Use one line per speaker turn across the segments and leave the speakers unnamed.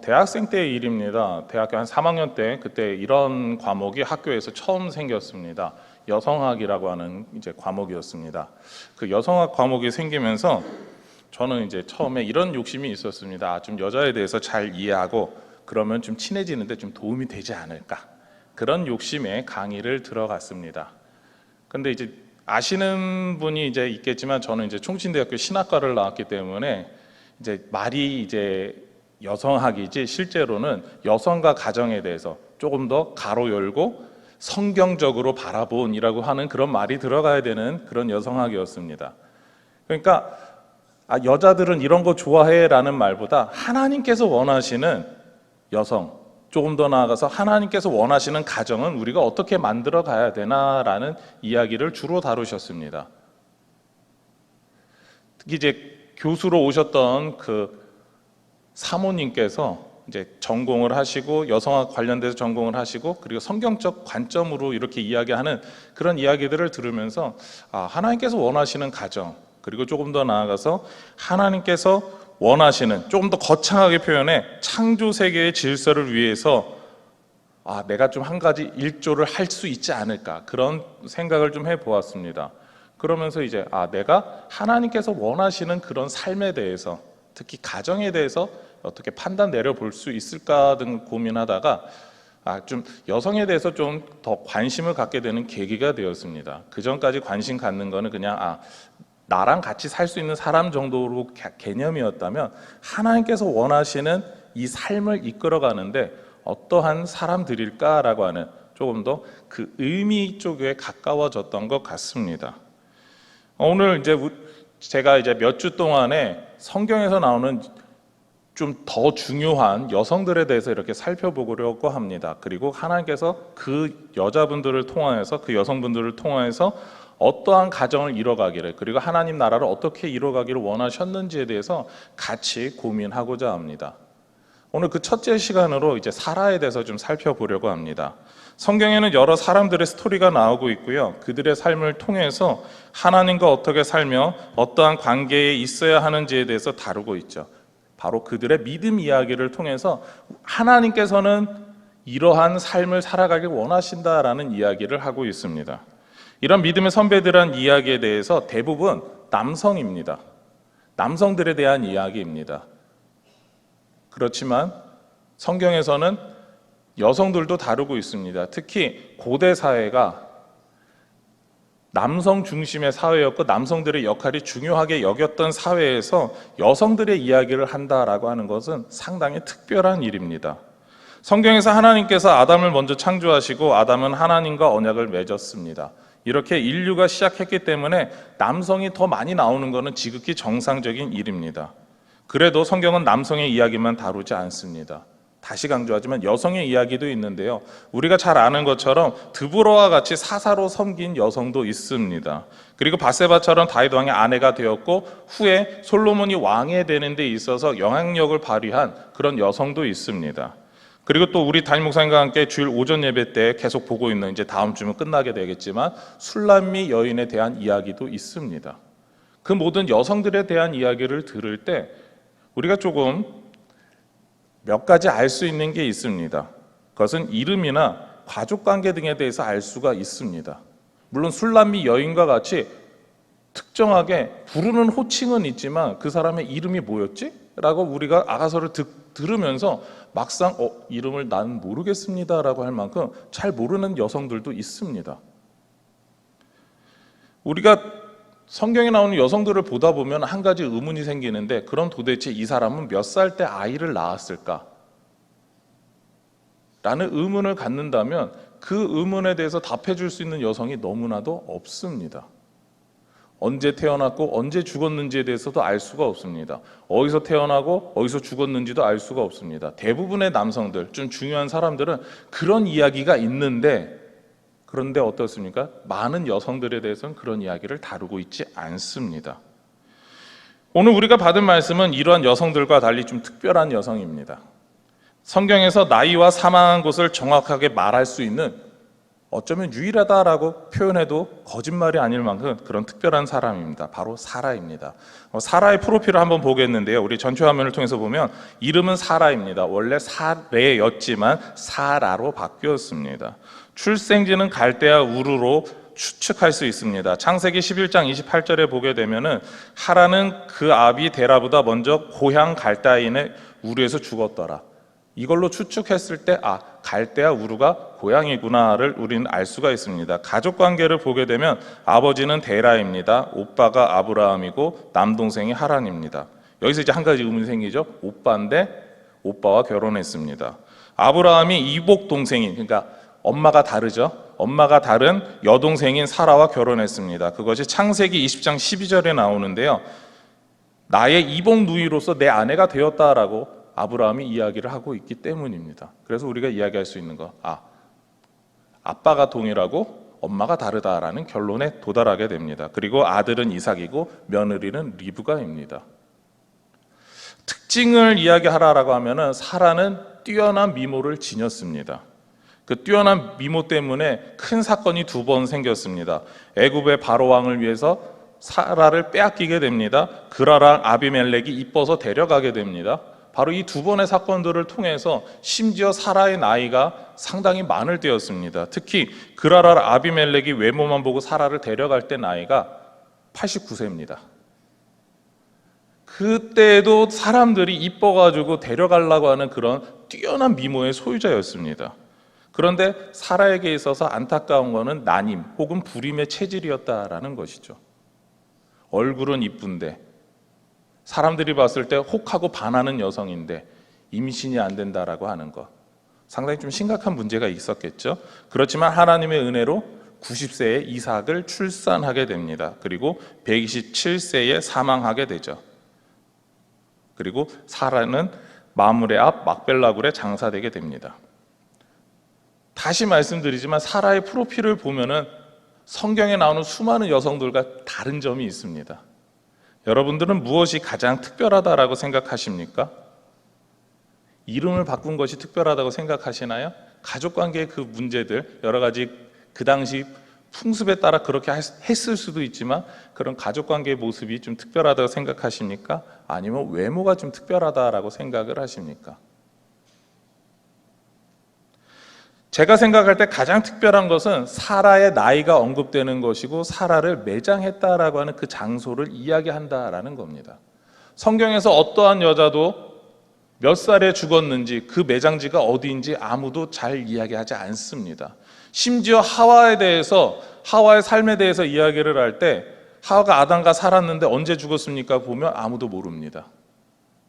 대학생 때 일입니다. 대학교 한 3학년 때 그때 이런 과목이 학교에서 처음 생겼습니다. 여성학이라고 하는 이제 과목이었습니다. 그 여성학 과목이 생기면서 저는 이제 처음에 이런 욕심이 있었습니다. 좀 여자에 대해서 잘 이해하고 그러면 좀 친해지는데 좀 도움이 되지 않을까. 그런 욕심에 강의를 들어갔습니다. 근데 이제 아시는 분이 이제 있겠지만 저는 이제 총신대학교 신학과를 나왔기 때문에 이제 말이 이제 여성학이지 실제로는 여성과 가정에 대해서 조금 더 가로 열고 성경적으로 바라본이라고 하는 그런 말이 들어가야 되는 그런 여성학이었습니다. 그러니까 여자들은 이런 거 좋아해라는 말보다 하나님께서 원하시는 여성, 조금 더 나아가서 하나님께서 원하시는 가정은 우리가 어떻게 만들어 가야 되나라는 이야기를 주로 다루셨습니다. 특히 이제 교수로 오셨던 그 사모님께서 이제 전공을 하시고 여성학 관련돼서 전공을 하시고 그리고 성경적 관점으로 이렇게 이야기하는 그런 이야기들을 들으면서 하나님께서 원하시는 가정, 그리고 조금 더 나아가서 하나님께서 원하시는, 조금 더 거창하게 표현해 창조 세계의 질서를 위해서 내가 좀 한 가지 일조를 할 수 있지 않을까, 그런 생각을 좀 해보았습니다. 그러면서 이제 내가 하나님께서 원하시는 그런 삶에 대해서, 특히 가정에 대해서 어떻게 판단 내려볼 수 있을까 등 고민하다가 좀 여성에 대해서 좀 더 관심을 갖게 되는 계기가 되었습니다. 그 전까지 관심 갖는 거는 그냥 나랑 같이 살 수 있는 사람 정도로 개념이었다면 하나님께서 원하시는 이 삶을 이끌어가는데 어떠한 사람들일까라고 하는 조금 더 그 의미 쪽에 가까워졌던 것 같습니다. 오늘 이제 제가 이제 몇 주 동안에 성경에서 나오는 좀 더 중요한 여성들에 대해서 이렇게 살펴보려고 합니다. 그리고 하나님께서 그 여자분들을 통하여서, 그 여성분들을 통하여서 어떠한 가정을 이뤄가기를, 그리고 하나님 나라를 어떻게 이뤄가기를 원하셨는지에 대해서 같이 고민하고자 합니다. 오늘 그 첫째 시간으로 이제 사라에 대해서 좀 살펴보려고 합니다. 성경에는 여러 사람들의 스토리가 나오고 있고요. 그들의 삶을 통해서 하나님과 어떻게 살며 어떠한 관계에 있어야 하는지에 대해서 다루고 있죠. 바로 그들의 믿음 이야기를 통해서 하나님께서는 이러한 삶을 살아가길 원하신다라는 이야기를 하고 있습니다. 이런 믿음의 선배들한 이야기에 대해서 대부분 남성입니다. 남성들에 대한 이야기입니다. 그렇지만 성경에서는 여성들도 다루고 있습니다. 특히 고대 사회가 남성 중심의 사회였고 남성들의 역할이 중요하게 여겼던 사회에서 여성들의 이야기를 한다라고 하는 것은 상당히 특별한 일입니다. 성경에서 하나님께서 아담을 먼저 창조하시고 아담은 하나님과 언약을 맺었습니다. 이렇게 인류가 시작했기 때문에 남성이 더 많이 나오는 것은 지극히 정상적인 일입니다. 그래도 성경은 남성의 이야기만 다루지 않습니다. 다시 강조하지만 여성의 이야기도 있는데요. 우리가 잘 아는 것처럼 드보라와 같이 사사로 섬긴 여성도 있습니다. 그리고 바세바처럼 다윗 왕의 아내가 되었고 후에 솔로몬이 왕이 되는 데 있어서 영향력을 발휘한 그런 여성도 있습니다. 그리고 또 우리 담임 목사님과 함께 주일 오전 예배 때 계속 보고 있는, 이제 다음 주면 끝나게 되겠지만 술람미 여인에 대한 이야기도 있습니다. 그 모든 여성들에 대한 이야기를 들을 때 우리가 조금 몇 가지 알 수 있는 게 있습니다. 그것은 이름이나 가족관계 등에 대해서 알 수가 있습니다. 물론 술람미 여인과 같이 특정하게 부르는 호칭은 있지만 그 사람의 이름이 뭐였지? 라고 우리가 아가서를 들으면서 막상 이름을 난 모르겠습니다 라고 할 만큼 잘 모르는 여성들도 있습니다. 우리가 성경에 나오는 여성들을 보다 보면 한 가지 의문이 생기는데, 그럼 도대체 이 사람은 몇 살 때 아이를 낳았을까? 라는 의문을 갖는다면 그 의문에 대해서 답해 줄 수 있는 여성이 너무나도 없습니다. 언제 태어났고 언제 죽었는지에 대해서도 알 수가 없습니다. 어디서 태어나고 어디서 죽었는지도 알 수가 없습니다. 대부분의 남성들, 좀 중요한 사람들은 그런 이야기가 있는데, 그런데 어떻습니까? 많은 여성들에 대해서는 그런 이야기를 다루고 있지 않습니다. 오늘 우리가 받은 말씀은 이러한 여성들과 달리 좀 특별한 여성입니다. 성경에서 나이와 사망한 곳을 정확하게 말할 수 있는 어쩌면 유일하다라고 표현해도 거짓말이 아닐 만큼 그런 특별한 사람입니다. 바로 사라입니다. 사라의 프로필을 한번 보겠는데요. 우리 전체 화면을 통해서 보면 이름은 사라입니다. 원래 사레였지만 사라로 바뀌었습니다. 출생지는 갈대아 우르로 추측할 수 있습니다. 창세기 11장 28절에 보게 되면은 하라는 그 아비 데라보다 먼저 고향 갈대아인의 우르에서 죽었더라. 이걸로 추측했을 때 갈대아 우르가 고향이구나를 우리는 알 수가 있습니다. 가족 관계를 보게 되면 아버지는 데라입니다. 오빠가 아브라함이고 남동생이 하란입니다. 여기서 이제 한 가지 의문이 생기죠. 오빠인데 오빠와 결혼했습니다. 아브라함이 이복 동생인, 그러니까 엄마가 다르죠. 엄마가 다른 여동생인 사라와 결혼했습니다. 그것이 창세기 20장 12절에 나오는데요. 나의 이복 누이로서 내 아내가 되었다라고 아브라함이 이야기를 하고 있기 때문입니다. 그래서 우리가 이야기할 수 있는 거, 아빠가 동일하고 엄마가 다르다라는 결론에 도달하게 됩니다. 그리고 아들은 이삭이고 며느리는 리브가입니다. 특징을 이야기하라라고 하면은 사라는 뛰어난 미모를 지녔습니다. 그 뛰어난 미모 때문에 큰 사건이 2번 생겼습니다. 애굽의 바로 왕을 위해서 사라를 빼앗기게 됩니다. 그라랑 아비멜렉이 이뻐서 데려가게 됩니다. 바로 이 2번의 사건들을 통해서 심지어 사라의 나이가 상당히 많을 때였습니다. 특히 그라랑 아비멜렉이 외모만 보고 사라를 데려갈 때 나이가 89세입니다. 그때도 사람들이 이뻐가지고 데려가려고 하는 그런 뛰어난 미모의 소유자였습니다. 그런데 사라에게 있어서 안타까운 것은 난임 혹은 불임의 체질이었다라는 것이죠. 얼굴은 이쁜데 사람들이 봤을 때 혹하고 반하는 여성인데 임신이 안 된다라고 하는 것, 상당히 좀 심각한 문제가 있었겠죠. 그렇지만 하나님의 은혜로 90세에 이삭을 출산하게 됩니다. 그리고 127세에 사망하게 되죠. 그리고 사라는 마므레 앞 막벨라굴에 장사되게 됩니다. 다시 말씀드리지만 사라의 프로필을 보면은 성경에 나오는 수많은 여성들과 다른 점이 있습니다. 여러분들은 무엇이 가장 특별하다라고 생각하십니까? 이름을 바꾼 것이 특별하다고 생각하시나요? 가족관계의 그 문제들, 여러 가지 그 당시 풍습에 따라 그렇게 했을 수도 있지만 그런 가족관계의 모습이 좀 특별하다고 생각하십니까? 아니면 외모가 좀 특별하다라고 생각을 하십니까? 제가 생각할 때 가장 특별한 것은 사라의 나이가 언급되는 것이고 사라를 매장했다라고 하는 그 장소를 이야기한다라는 겁니다. 성경에서 어떠한 여자도 몇 살에 죽었는지 그 매장지가 어디인지 아무도 잘 이야기하지 않습니다. 심지어 하와에 대해서, 하와의 삶에 대해서 이야기를 할 때 하와가 아담과 살았는데 언제 죽었습니까? 보면 아무도 모릅니다.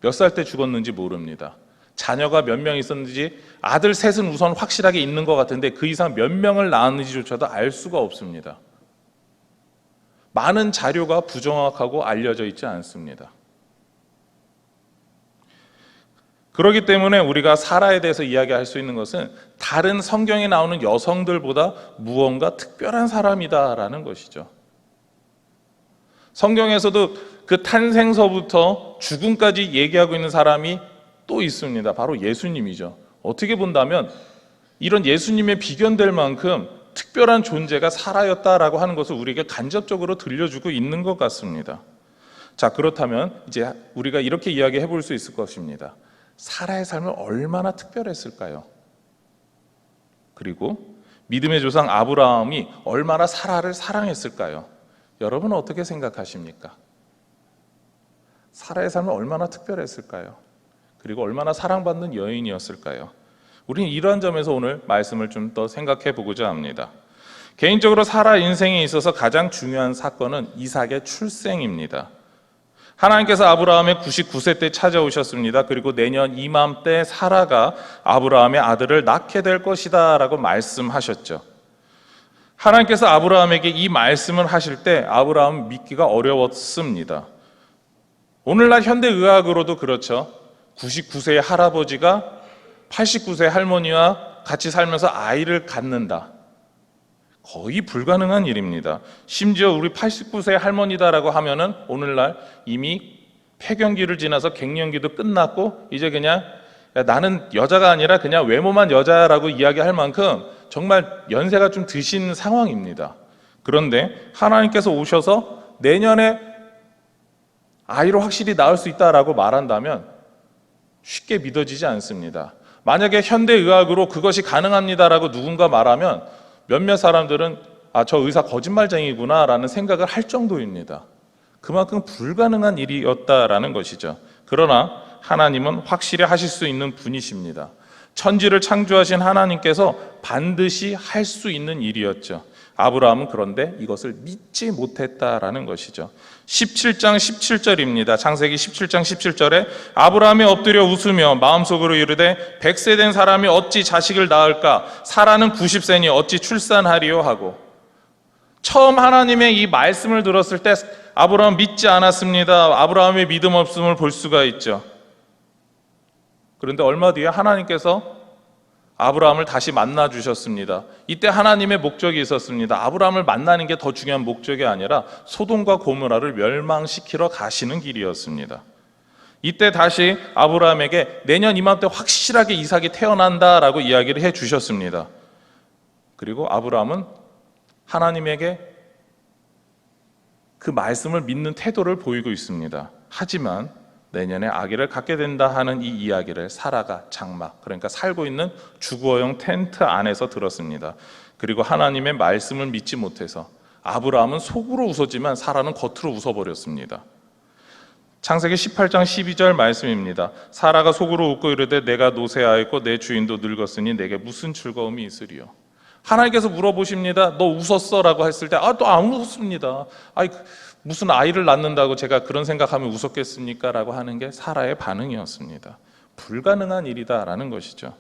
몇 살 때 죽었는지 모릅니다. 자녀가 몇 명 있었는지, 아들 셋은 우선 확실하게 있는 것 같은데 그 이상 몇 명을 낳았는지조차도 알 수가 없습니다. 많은 자료가 부정확하고 알려져 있지 않습니다. 그렇기 때문에 우리가 사라에 대해서 이야기할 수 있는 것은 다른 성경에 나오는 여성들보다 무언가 특별한 사람이다라는 것이죠. 성경에서도 그 탄생서부터 죽음까지 얘기하고 있는 사람이 또 있습니다. 바로 예수님이죠. 어떻게 본다면 이런 예수님의 비견될 만큼 특별한 존재가 사라였다라고 하는 것을 우리에게 간접적으로 들려주고 있는 것 같습니다. 자, 그렇다면 이제 우리가 이렇게 이야기해 볼 수 있을 것입니다. 사라의 삶은 얼마나 특별했을까요? 그리고 믿음의 조상 아브라함이 얼마나 사라를 사랑했을까요? 여러분은 어떻게 생각하십니까? 사라의 삶은 얼마나 특별했을까요? 그리고 얼마나 사랑받는 여인이었을까요? 우리는 이러한 점에서 오늘 말씀을 좀 더 생각해 보고자 합니다. 개인적으로 사라 인생에 있어서 가장 중요한 사건은 이삭의 출생입니다. 하나님께서 아브라함의 99세 때 찾아오셨습니다. 그리고 내년 이맘때 사라가 아브라함의 아들을 낳게 될 것이다 라고 말씀하셨죠. 하나님께서 아브라함에게 이 말씀을 하실 때 아브라함은 믿기가 어려웠습니다. 오늘날 현대의학으로도 그렇죠. 99세의 할아버지가 89세 할머니와 같이 살면서 아이를 갖는다. 거의 불가능한 일입니다. 심지어 우리 89세 할머니다라고 하면은 오늘날 이미 폐경기를 지나서 갱년기도 끝났고 이제 그냥 나는 여자가 아니라 그냥 외모만 여자라고 이야기할 만큼 정말 연세가 좀 드신 상황입니다. 그런데 하나님께서 오셔서 내년에 아이를 확실히 낳을 수 있다라고 말한다면 쉽게 믿어지지 않습니다. 만약에 현대의학으로 그것이 가능합니다라고 누군가 말하면 몇몇 사람들은 저 의사 거짓말쟁이구나 라는 생각을 할 정도입니다. 그만큼 불가능한 일이었다라는 것이죠. 그러나 하나님은 확실히 하실 수 있는 분이십니다. 천지를 창조하신 하나님께서 반드시 할 수 있는 일이었죠. 아브라함은 그런데 이것을 믿지 못했다라는 것이죠. 17장 17절입니다. 창세기 17장 17절에 아브라함이 엎드려 웃으며 마음속으로 이르되 100세 된 사람이 어찌 자식을 낳을까? 사라는 90세니 어찌 출산하리요? 하고, 처음 하나님의 이 말씀을 들었을 때 아브라함 믿지 않았습니다. 아브라함의 믿음 없음을 볼 수가 있죠. 그런데 얼마 뒤에 하나님께서 아브라함을 다시 만나 주셨습니다. 이때 하나님의 목적이 있었습니다. 아브라함을 만나는 게 더 중요한 목적이 아니라 소돔과 고모라를 멸망시키러 가시는 길이었습니다. 이때 다시 아브라함에게 내년 이맘때 확실하게 이삭이 태어난다라고 이야기를 해 주셨습니다. 그리고 아브라함은 하나님에게 그 말씀을 믿는 태도를 보이고 있습니다. 하지만 내년에 아기를 갖게 된다 하는 이 이야기를 사라가 장막, 그러니까 살고 있는 주거용 텐트 안에서 들었습니다. 그리고 하나님의 말씀을 믿지 못해서 아브라함은 속으로 웃었지만 사라는 겉으로 웃어버렸습니다. 창세기 18장 12절 말씀입니다. 사라가 속으로 웃고 이르되 내가 노쇠하였고 내 주인도 늙었으니 내게 무슨 즐거움이 있으리요? 하나님께서 물어보십니다. 너 웃었어? 라고 했을 때 또 안 웃었습니다. 무슨 아이를 낳는다고 제가 그런 생각하면 웃었겠습니까? 라고 하는 게 사라의 반응이었습니다. 불가능한 일이다라는 것이죠.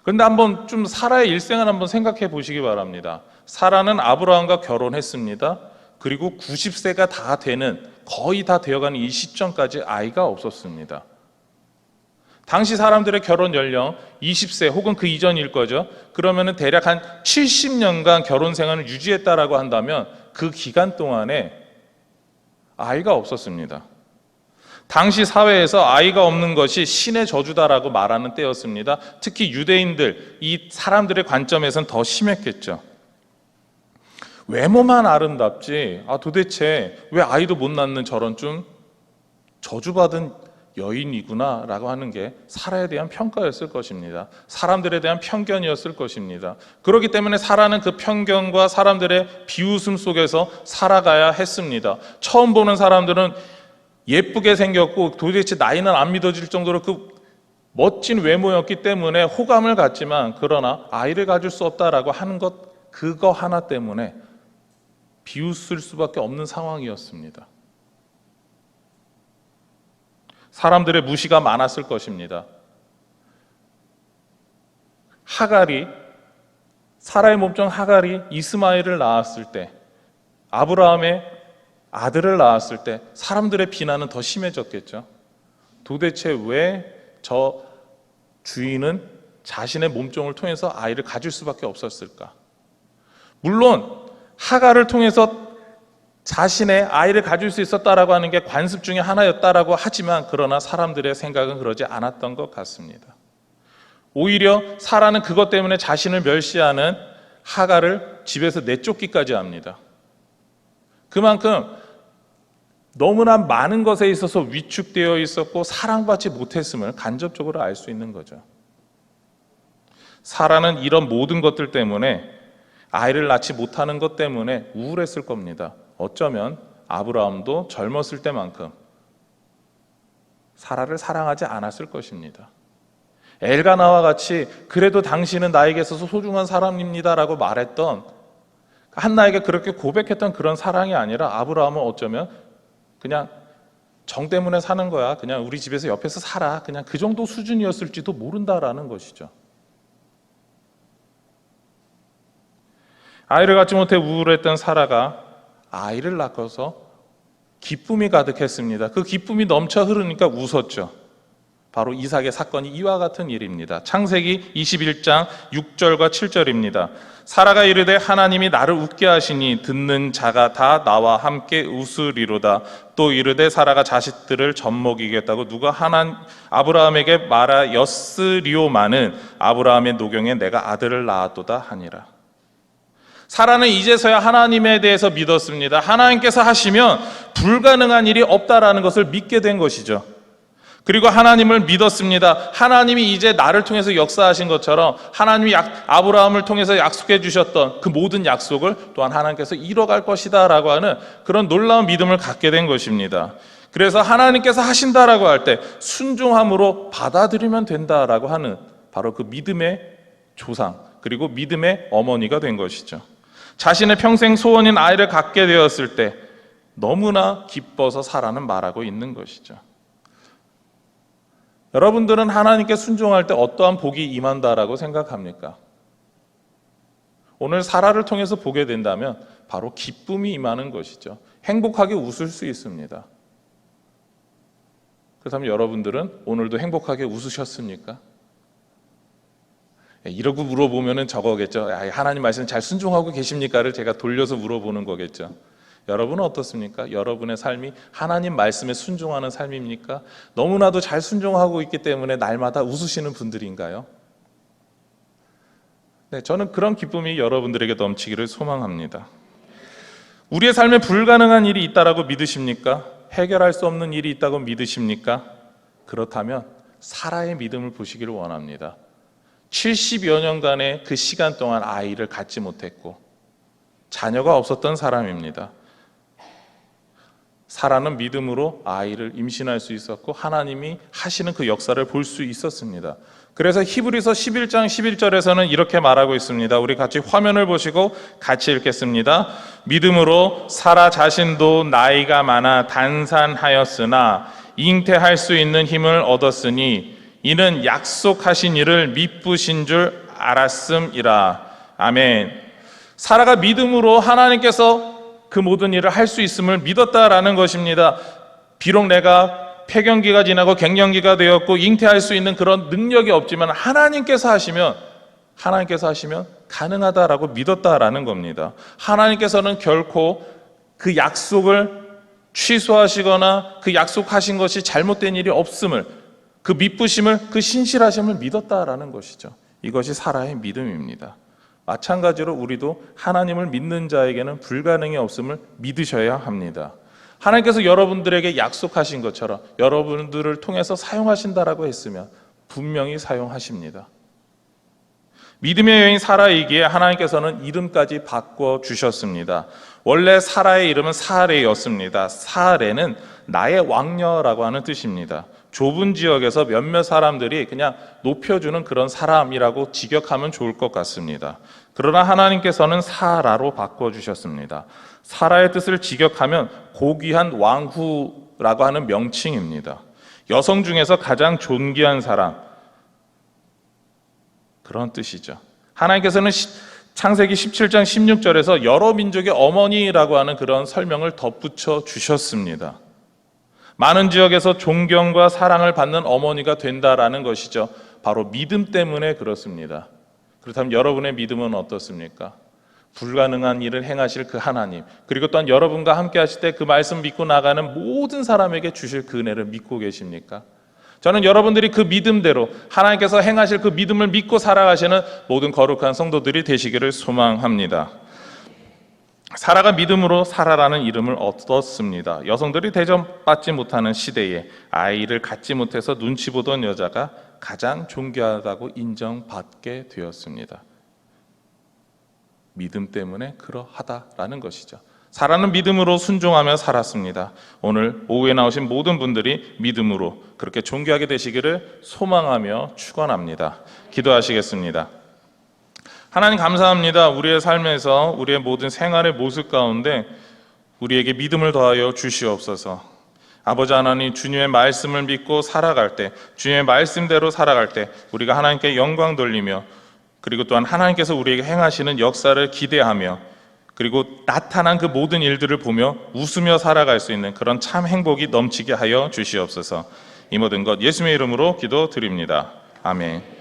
그런데 한번 좀 사라의 일생을 한번 생각해 보시기 바랍니다. 사라는 아브라함과 결혼했습니다. 그리고 90세가 다 되는, 거의 다 되어가는 이 시점까지 아이가 없었습니다. 당시 사람들의 결혼 연령 20세 혹은 그 이전일 거죠. 그러면은 대략 한 70년간 결혼 생활을 유지했다라고 한다면 그 기간 동안에 아이가 없었습니다. 당시 사회에서 아이가 없는 것이 신의 저주다라고 말하는 때였습니다. 특히 유대인들, 이 사람들의 관점에서는 더 심했겠죠. 외모만 아름답지 도대체 왜 아이도 못 낳는 저런 좀 저주받은 여인이구나 라고 하는 게 사라에 대한 평가였을 것입니다. 사람들에 대한 편견이었을 것입니다. 그렇기 때문에 사라는 그 편견과 사람들의 비웃음 속에서 살아가야 했습니다. 처음 보는 사람들은 예쁘게 생겼고 도대체 나이는 안 믿어질 정도로 그 멋진 외모였기 때문에 호감을 갖지만, 그러나 아이를 가질 수 없다라고 하는 것, 그거 하나 때문에 비웃을 수밖에 없는 상황이었습니다. 사람들의 무시가 많았을 것입니다. 하갈이, 사라의 몸종 하갈이 이스마엘을 낳았을 때, 아브라함의 아들을 낳았을 때 사람들의 비난은 더 심해졌겠죠. 도대체 왜 저 주인은 자신의 몸종을 통해서 아이를 가질 수밖에 없었을까? 물론 하갈을 통해서 자신의 아이를 가질 수 있었다라고 하는 게 관습 중에 하나였다라고 하지만, 그러나 사람들의 생각은 그러지 않았던 것 같습니다. 오히려 사라는 그것 때문에 자신을 멸시하는 하갈을 집에서 내쫓기까지 합니다. 그만큼 너무나 많은 것에 있어서 위축되어 있었고 사랑받지 못했음을 간접적으로 알 수 있는 거죠. 사라는 이런 모든 것들 때문에, 아이를 낳지 못하는 것 때문에 우울했을 겁니다. 어쩌면 아브라함도 젊었을 때만큼 사라를 사랑하지 않았을 것입니다. 엘가나와 같이 그래도 당신은 나에게 있어서 소중한 사람입니다라고 말했던, 한나에게 그렇게 고백했던 그런 사랑이 아니라, 아브라함은 어쩌면 그냥 정 때문에 사는 거야, 그냥 우리 집에서 옆에서 살아, 그냥 그 정도 수준이었을지도 모른다라는 것이죠. 아이를 갖지 못해 우울했던 사라가 아이를 낳고서 기쁨이 가득했습니다. 그 기쁨이 넘쳐 흐르니까 웃었죠. 바로 이삭의 사건이 이와 같은 일입니다. 창세기 21장 6절과 7절입니다. 사라가 이르되 하나님이 나를 웃게 하시니 듣는 자가 다 나와 함께 웃으리로다. 또 이르되 사라가 자식들을 젖먹이겠다고 누가 아브라함에게 말하였으리오마는 아브라함의 노경에 내가 아들을 낳았도다 하니라. 사라는 이제서야 하나님에 대해서 믿었습니다. 하나님께서 하시면 불가능한 일이 없다라는 것을 믿게 된 것이죠. 그리고 하나님을 믿었습니다. 하나님이 이제 나를 통해서 역사하신 것처럼 하나님이 아브라함을 통해서 약속해 주셨던 그 모든 약속을 또한 하나님께서 이뤄갈 것이다 라고 하는 그런 놀라운 믿음을 갖게 된 것입니다. 그래서 하나님께서 하신다라고 할 때 순종함으로 받아들이면 된다라고 하는 바로 그 믿음의 조상, 그리고 믿음의 어머니가 된 것이죠. 자신의 평생 소원인 아이를 갖게 되었을 때 너무나 기뻐서 사라는 말하고 있는 것이죠. 여러분들은 하나님께 순종할 때 어떠한 복이 임한다라고 생각합니까? 오늘 사라를 통해서 보게 된다면 바로 기쁨이 임하는 것이죠. 행복하게 웃을 수 있습니다. 그렇다면 여러분들은 오늘도 행복하게 웃으셨습니까? 이러고 물어보면 저거겠죠. 하나님 말씀 잘 순종하고 계십니까를 제가 돌려서 물어보는 거겠죠. 여러분은 어떻습니까? 여러분의 삶이 하나님 말씀에 순종하는 삶입니까? 너무나도 잘 순종하고 있기 때문에 날마다 웃으시는 분들인가요? 네, 저는 그런 기쁨이 여러분들에게 넘치기를 소망합니다. 우리의 삶에 불가능한 일이 있다라고 믿으십니까? 해결할 수 없는 일이 있다고 믿으십니까? 그렇다면 사라의 믿음을 보시기를 원합니다. 70여 년간의 그 시간 동안 아이를 갖지 못했고 자녀가 없었던 사람입니다. 사라는 믿음으로 아이를 임신할 수 있었고 하나님이 하시는 그 역사를 볼 수 있었습니다. 그래서 히브리서 11장 11절에서는 이렇게 말하고 있습니다. 우리 같이 화면을 보시고 같이 읽겠습니다. 믿음으로 사라 자신도 나이가 많아 단산하였으나 잉태할 수 있는 힘을 얻었으니 이는 약속하신 이를 미쁘신 줄 알았음이라. 아멘. 사라가 믿음으로 하나님께서 그 모든 일을 할 수 있음을 믿었다라는 것입니다. 비록 내가 폐경기가 지나고 갱년기가 되었고 잉태할 수 있는 그런 능력이 없지만 하나님께서 하시면 가능하다라고 믿었다라는 겁니다. 하나님께서는 결코 그 약속을 취소하시거나 그 약속하신 것이 잘못된 일이 없음을, 그 미쁘심을, 그 신실하심을 믿었다라는 것이죠. 이것이 사라의 믿음입니다. 마찬가지로 우리도 하나님을 믿는 자에게는 불가능이 없음을 믿으셔야 합니다. 하나님께서 여러분들에게 약속하신 것처럼 여러분들을 통해서 사용하신다라고 했으면 분명히 사용하십니다. 믿음의 여인 사라이기에 하나님께서는 이름까지 바꿔주셨습니다. 원래 사라의 이름은 사레였습니다. 사레는 나의 왕녀라고 하는 뜻입니다. 좁은 지역에서 몇몇 사람들이 그냥 높여주는 그런 사람이라고 직역하면 좋을 것 같습니다. 그러나 하나님께서는 사라로 바꿔주셨습니다. 사라의 뜻을 직역하면 고귀한 왕후라고 하는 명칭입니다. 여성 중에서 가장 존귀한 사람, 그런 뜻이죠. 하나님께서는 창세기 17장 16절에서 여러 민족의 어머니라고 하는 그런 설명을 덧붙여 주셨습니다. 많은 지역에서 존경과 사랑을 받는 어머니가 된다라는 것이죠. 바로 믿음 때문에 그렇습니다. 그렇다면 여러분의 믿음은 어떻습니까? 불가능한 일을 행하실 그 하나님, 그리고 또한 여러분과 함께 하실 때 그 말씀 믿고 나가는 모든 사람에게 주실 그 은혜를 믿고 계십니까? 저는 여러분들이 그 믿음대로 하나님께서 행하실 그 믿음을 믿고 살아가시는 모든 거룩한 성도들이 되시기를 소망합니다. 사라가 믿음으로 사라라는 이름을 얻었습니다. 여성들이 대접받지 못하는 시대에 아이를 갖지 못해서 눈치 보던 여자가 가장 존귀하다고 인정받게 되었습니다. 믿음 때문에 그러하다라는 것이죠. 사라는 믿음으로 순종하며 살았습니다. 오늘 오후에 나오신 모든 분들이 믿음으로 그렇게 존귀하게 되시기를 소망하며 축원합니다. 기도하시겠습니다. 하나님 감사합니다. 우리의 삶에서 우리의 모든 생활의 모습 가운데 우리에게 믿음을 더하여 주시옵소서. 아버지 하나님, 주님의 말씀을 믿고 살아갈 때, 주님의 말씀대로 살아갈 때 우리가 하나님께 영광 돌리며, 그리고 또한 하나님께서 우리에게 행하시는 역사를 기대하며, 그리고 나타난 그 모든 일들을 보며 웃으며 살아갈 수 있는 그런 참 행복이 넘치게 하여 주시옵소서. 이 모든 것 예수님의 이름으로 기도드립니다. 아멘.